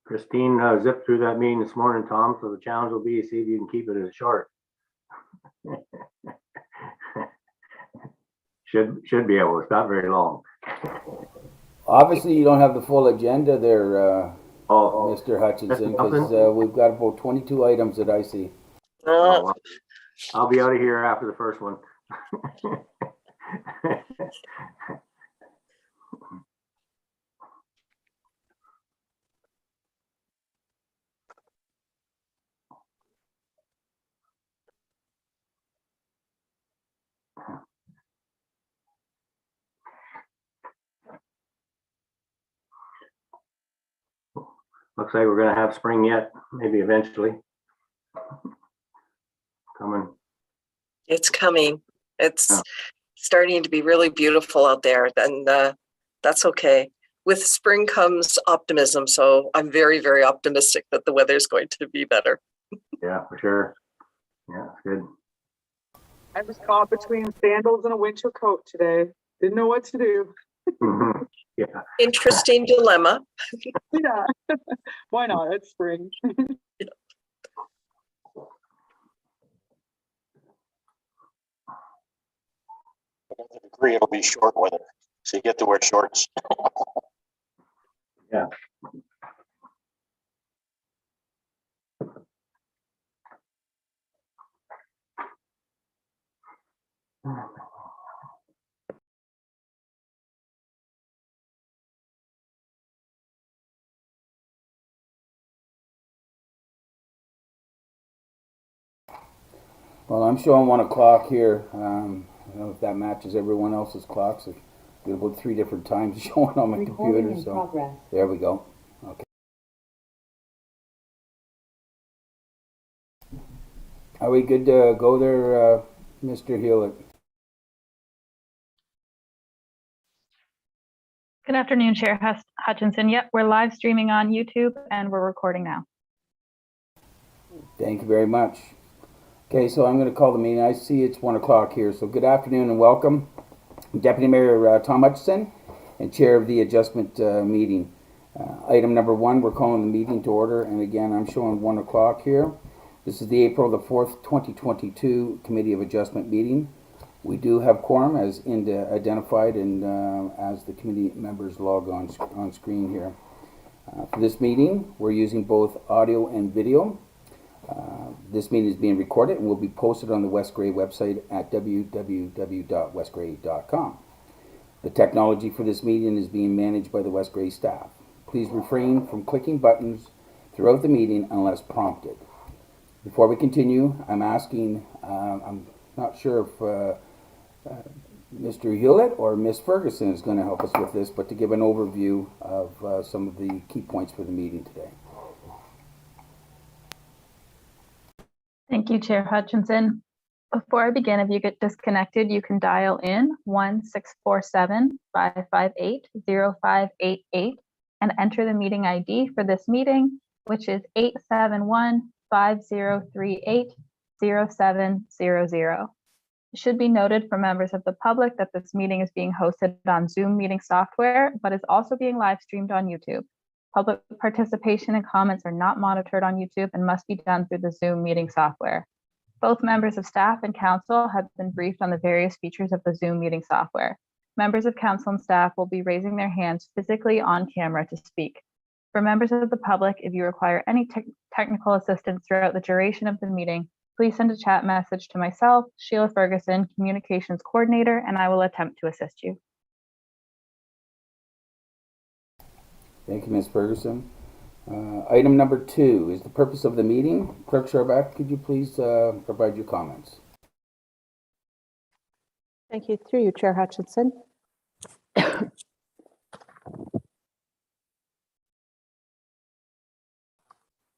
Christine zipped through that meeting this morning, Tom, so the challenge will be to see if you can keep it as short. Should be able. It's not very long. Obviously, you don't have the full agenda there, Mr. Hutchinson, because we've got about 22 items that I see. Well, I'll be out of here after the first one. Looks like we're going to have spring yet, maybe eventually. Coming. It's coming. It's starting to be really beautiful out there, and that's okay. With spring comes optimism, so I'm very, very optimistic that the weather is going to be better. Yeah, for sure. Yeah, it's good. I was caught between sandals and a winter coat today. Didn't know what to do. Mm-hmm. Yeah. Interesting dilemma. Yeah. Why not? It's spring. Yeah. To the degree it'll be short weather, so you get to wear shorts. Yeah. Well, I'm showing 1 o'clock here. I don't know if that matches everyone else's clocks. I've got about 3 different times showing on my computer. So progress. There we go. Okay. Are we good to go there, Mr. Hewlett? Good afternoon, Chair Hutchinson. Yep, we're live streaming on YouTube and we're recording now. Thank you very much. Okay, so I'm going to call the meeting. I see it's 1 o'clock here. So good afternoon and welcome. Deputy Mayor Tom Hutchinson and Chair of the Adjustment meeting. Item number 1, we're calling the meeting to order. And again, I'm showing 1 o'clock here. This is the April the 4th, 2022 Committee of Adjustment meeting. We do have quorum as identified and as the committee members log on screen here. For this meeting, we're using both audio and video. This meeting is being recorded and will be posted on the West Grey website at www.westgrey.com. The technology for this meeting is being managed by the West Grey staff. Please refrain from clicking buttons throughout the meeting unless prompted. Before we continue, I'm asking, I'm not sure if Mr. Hewlett or Ms. Ferguson is going to help us with this, but to give an overview of some of the key points for the meeting today. Thank you, Chair Hutchinson. Before I begin, if you get disconnected, you can dial in 1-647-558-0588 and enter the meeting ID for this meeting, which is 871-5038-0700. It should be noted for members of the public that this meeting is being hosted on Zoom meeting software, but is also being live streamed on YouTube. Public participation and comments are not monitored on YouTube and must be done through the Zoom meeting software. Both members of staff and council have been briefed on the various features of the Zoom meeting software. Members of council and staff will be raising their hands physically on camera to speak. For members of the public, if you require any technical assistance throughout the duration of the meeting, please send a chat message to myself, Sheila Ferguson, Communications Coordinator, and I will attempt to assist you. Thank you, Ms. Ferguson. Item number 2 is the purpose of the meeting. Clerk Sharback, could you please provide your comments? Thank you. Through you, Chair Hutchinson.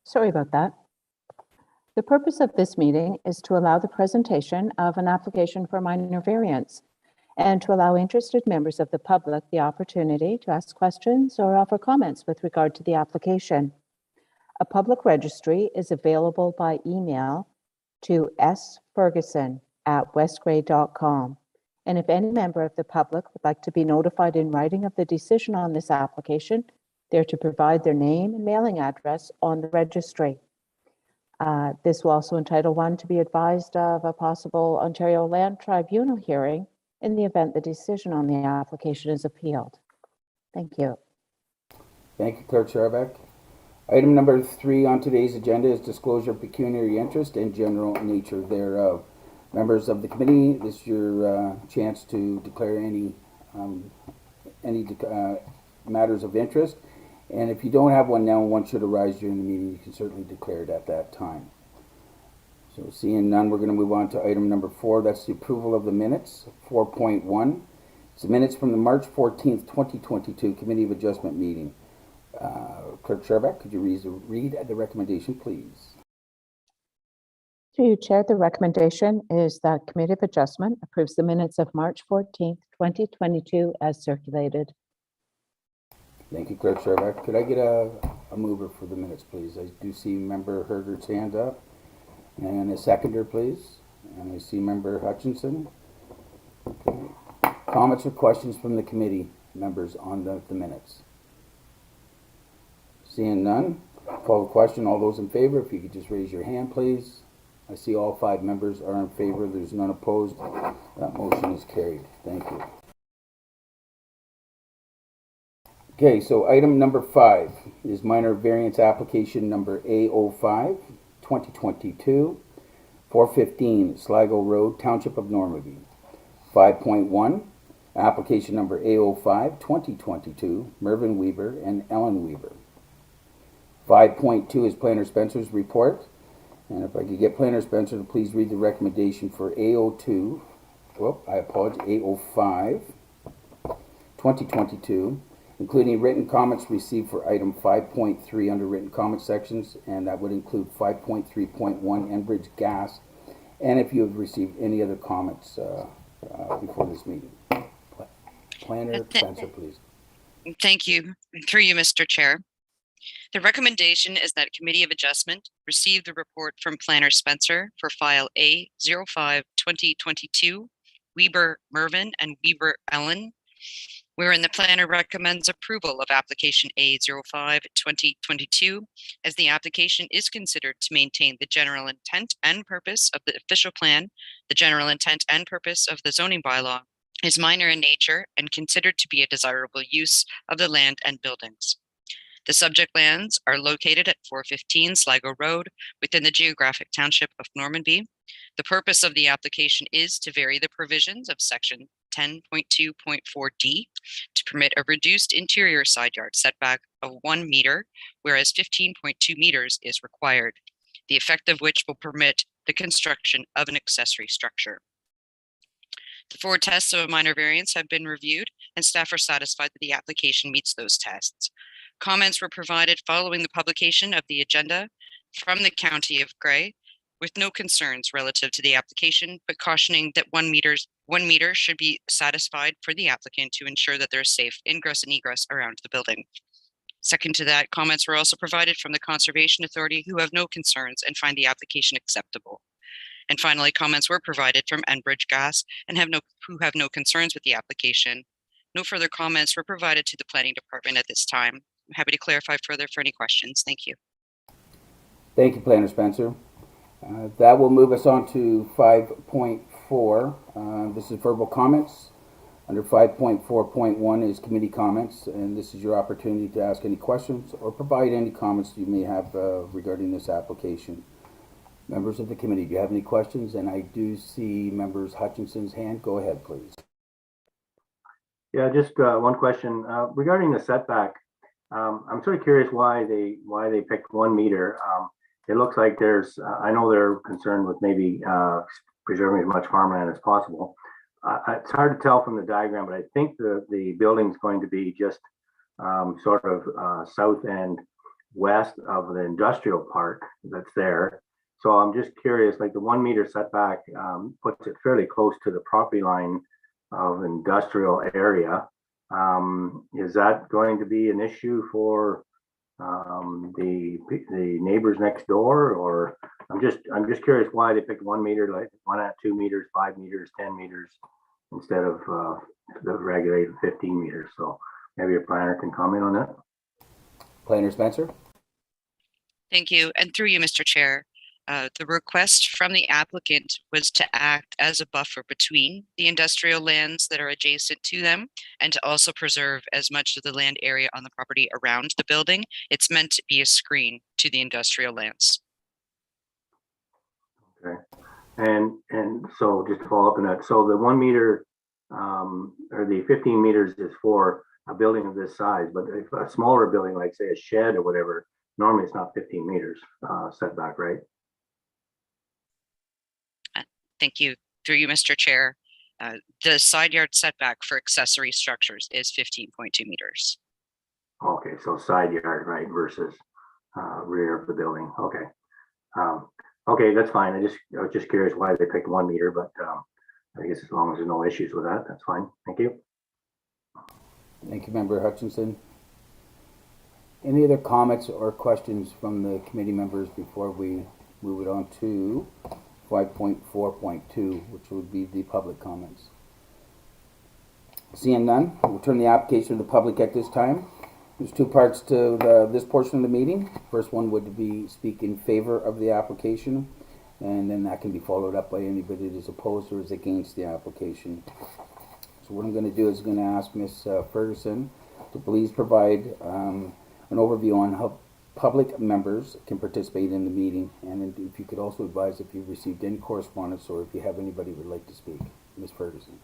Sorry about that. The purpose of this meeting is to allow the presentation of an application for minor variance and to allow interested members of the public the opportunity to ask questions or offer comments with regard to the application. A public registry is available by email to sferguson@westgrey.com. And if any member of the public would like to be notified in writing of the decision on this application, they're to provide their name and mailing address on the registry. This will also entitle one to be advised of a possible Ontario Land Tribunal hearing in the event the decision on the application is appealed. Thank you. Thank you, Clerk Sharback. Item number 3 on today's agenda is disclosure of pecuniary interest and general nature thereof. Members of the committee, this is your chance to declare any matters of interest. And if you don't have one now, one should arise during the meeting. You can certainly declare it at that time. So seeing none, we're going to move on to item number 4. That's the approval of the minutes. 4.1. It's the minutes from the March 14th, 2022 Committee of Adjustment meeting. Clerk Sharback, could you read the recommendation, please? Through you, Chair, the recommendation is that Committee of Adjustment approves the minutes of March 14th, 2022 as circulated. Thank you, Clerk Sharback. Could I get a mover for the minutes, please? I do see Member Herger's hand up. And a seconder, please. And I see Member Hutchinson. Okay. Comments or questions from the committee members on the minutes? Seeing none, call the question. All those in favor, if you could just raise your hand, please. I see all 5 members are in favor. There's none opposed. That motion is carried. Thank you. Okay, so item number 5 is minor variance application number A05, 2022, 415 Sligo Road, Township of Normanby. 5.1, application number A05, 2022, Mervyn Weaver and Ellen Weaver. 5.2 is Planner Spencer's report. And if I could get Planner Spencer to please read the recommendation for A05, 2022, including written comments received for item 5.3 under written comment sections, and that would include 5.3.1 Enbridge Gas, and if you have received any other comments before this meeting. Planner Spencer, please. Thank you. Through you, Mr. Chair. The recommendation is that Committee of Adjustment receive the report from Planner Spencer for file A05-2022, Weaver Mervyn and Weaver Ellen, wherein the planner recommends approval of application A05-2022 as the application is considered to maintain the general intent and purpose of the official plan, the general intent and purpose of the zoning bylaw, is minor in nature and considered to be a desirable use of the land and buildings. The subject lands are located at 415 Sligo Road within the geographic township of Normanby. The purpose of the application is to vary the provisions of section 10.2.4D to permit a reduced interior side yard setback of 1 meter, whereas 15.2 meters is required, the effect of which will permit the construction of an accessory structure. The 4 tests of a minor variance have been reviewed, and staff are satisfied that the application meets those tests. Comments were provided following the publication of the agenda from the County of Grey, with no concerns relative to the application, but cautioning that 1 meter should be satisfied for the applicant to ensure that there is safe ingress and egress around the building. Second to that, comments were also provided from the Conservation Authority, who have no concerns and find the application acceptable. And finally, comments were provided from Enbridge Gas and who have no concerns with the application. No further comments were provided to the Planning Department at this time. I'm happy to clarify further for any questions. Thank you. Thank you, Planner Spencer. That will move us on to 5.4. This is verbal comments. Under 5.4.1 is committee comments, and this is your opportunity to ask any questions or provide any comments you may have regarding this application. Members of the committee, do you have any questions? And I do see members Hutchinson's hand. Go ahead, please. Yeah, just one question regarding the setback. I'm sort of curious why they picked 1 meter. It looks like there's, I know they're concerned with maybe preserving as much farmland as possible. It's hard to tell from the diagram, but I think the building's going to be just sort of south and west of the industrial park that's there. So I'm just curious, like the 1 meter setback puts it fairly close to the property line of industrial area. Is that going to be an issue for the neighbors next door? Or I'm just curious why they picked 1 meter, like why not 2 meters, 5 meters, 10 meters instead of the regulated 15 meters. So maybe a planner can comment on that. Planner Spencer. Thank you. And through you, Mr. Chair, the request from the applicant was to act as a buffer between the industrial lands that are adjacent to them and to also preserve as much of the land area on the property around the building. It's meant to be a screen to the industrial lands. Okay. And so just to follow up on that, so the 1 meter or the 15 meters is for a building of this size, but if a smaller building, like say a shed or whatever, normally it's not 15 meters setback, right? Thank you. Through you, Mr. Chair. The side yard setback for accessory structures is 15.2 meters. Okay, so side yard, right, versus rear of the building. Okay. Okay, that's fine. I was just curious why they picked 1 meter, but I guess as long as there's no issues with that, that's fine. Thank you. Thank you, Member Hutchinson. Any other comments or questions from the committee members before we move it on to 5.4.2, which would be the public comments? Seeing none, we'll turn the application to the public at this time. There's 2 parts to this portion of the meeting. First one would be speak in favor of the application, and then that can be followed up by anybody that is opposed or is against the application. So what I'm going to do is going to ask Ms. Ferguson to please provide an overview on how public members can participate in the meeting, and if you could also advise if you've received any correspondence or if you have anybody who would like to speak. Ms. Ferguson.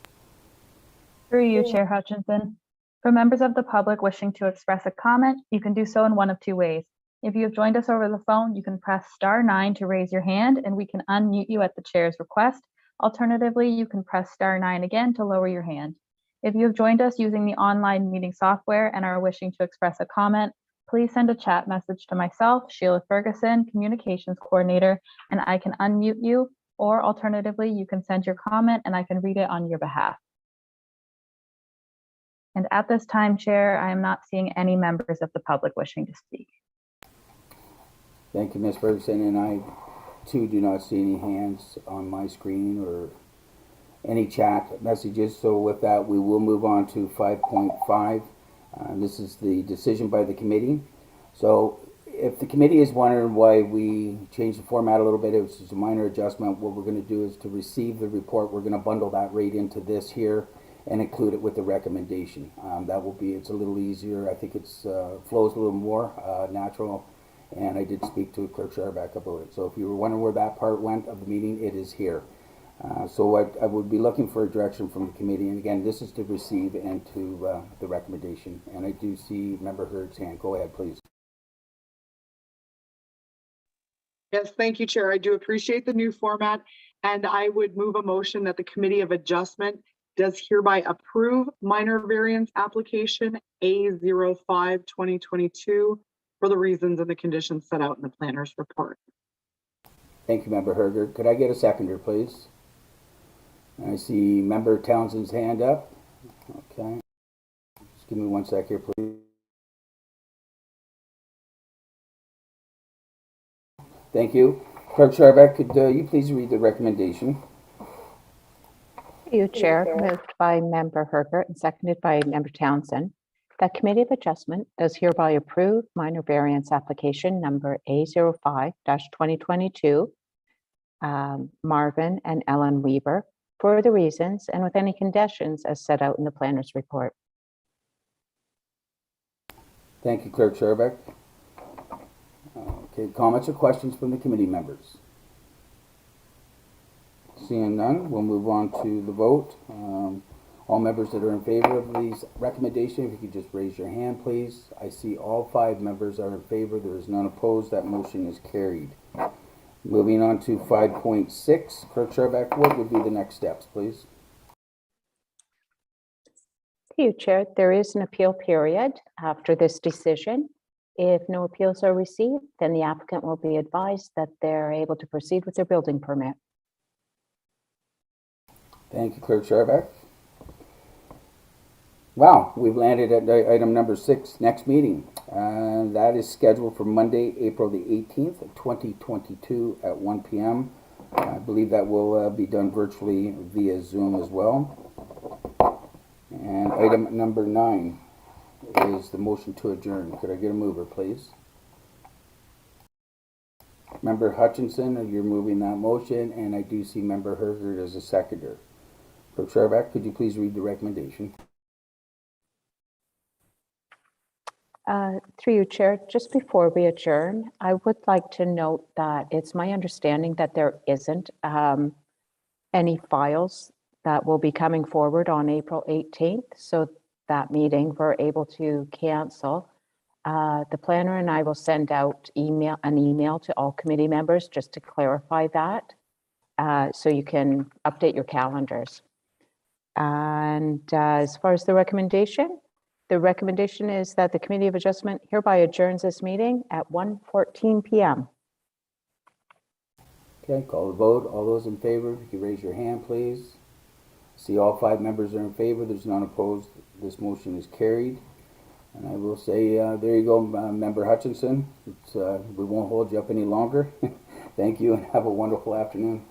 Through you, Chair Hutchinson. For members of the public wishing to express a comment, you can do so in one of 2 ways. If you have joined us over the phone, you can press *9 to raise your hand and we can unmute you at the chair's request. Alternatively, you can press *9 again to lower your hand. If you have joined us using the online meeting software and are wishing to express a comment, please send a chat message to myself, Sheila Ferguson, Communications Coordinator, and I can unmute you, or alternatively, you can send your comment and I can read it on your behalf. And at this time, Chair, I am not seeing any members of the public wishing to speak. Thank you, Ms. Ferguson, and I too do not see any hands on my screen or any chat messages. So with that, we will move on to 5.5. This is the decision by the committee. So if the committee is wondering why we changed the format a little bit, it was just a minor adjustment. What we're going to do is to receive the report, we're going to bundle that right into this here and include it with the recommendation. That will be, it's a little easier. I think it's flows a little more natural. And I did speak to Clerk Sharback about it. So if you were wondering where that part went of the meeting, it is here. So I would be looking for a direction from the committee. And again, this is to receive and to the recommendation. And I do see Member Hurd's hand. Go ahead, please. Yes, thank you, Chair. I do appreciate the new format, and I would move a motion that the Committee of Adjustment does hereby approve minor variance application A05-2022 for the reasons and the conditions set out in the planner's report. Thank you, Member Herger. Could I get a seconder, please? I see Member Townsend's hand up. Okay. Just give me 1 sec here, please. Thank you. Clerk Sharback, could you please read the recommendation? You, Chair, moved by Member Herger and seconded by Member Townsend. That Committee of Adjustment does hereby approve minor variance application number A05-2022, Marvin and Ellen Weaver, for the reasons and with any conditions as set out in the planner's report. Thank you, Clerk Sherbeck. Okay, comments or questions from the committee members? Seeing none, we'll move on to the vote. All members that are in favor of these recommendations, if you could just raise your hand, please. I see all 5 members are in favor. There is none opposed. That motion is carried. Moving on to 5.6, Clerk Sherbeck, what would be the next steps, please? To you, Chair, there is an appeal period after this decision. If no appeals are received, then the applicant will be advised that they're able to proceed with their building permit. Thank you, Clerk Sherbeck. Wow, we've landed at item number 6, next meeting. That is scheduled for Monday, April the 18th, 2022 at 1 p.m. I believe that will be done virtually via Zoom as well. And item number 9 is the motion to adjourn. Could I get a mover, please? Member Hutchinson, you're moving that motion, and I do see Member Hergert as a seconder. Clerk Sherbeck, could you please read the recommendation? Through you, Chair, just before we adjourn, I would like to note that it's my understanding that there isn't any files that will be coming forward on April 18th. So that meeting we're able to cancel. The planner and I will send out an email to all committee members just to clarify that, so you can update your calendars. And as far as the recommendation is that the Committee of Adjustment hereby adjourns this meeting at 1:14 p.m. Okay, call the vote. All those in favor, if you could raise your hand, please. See all 5 members are in favor. There's none opposed. This motion is carried. And I will say, there you go, Member Hutchinson. We won't hold you up any longer. Thank you and have a wonderful afternoon.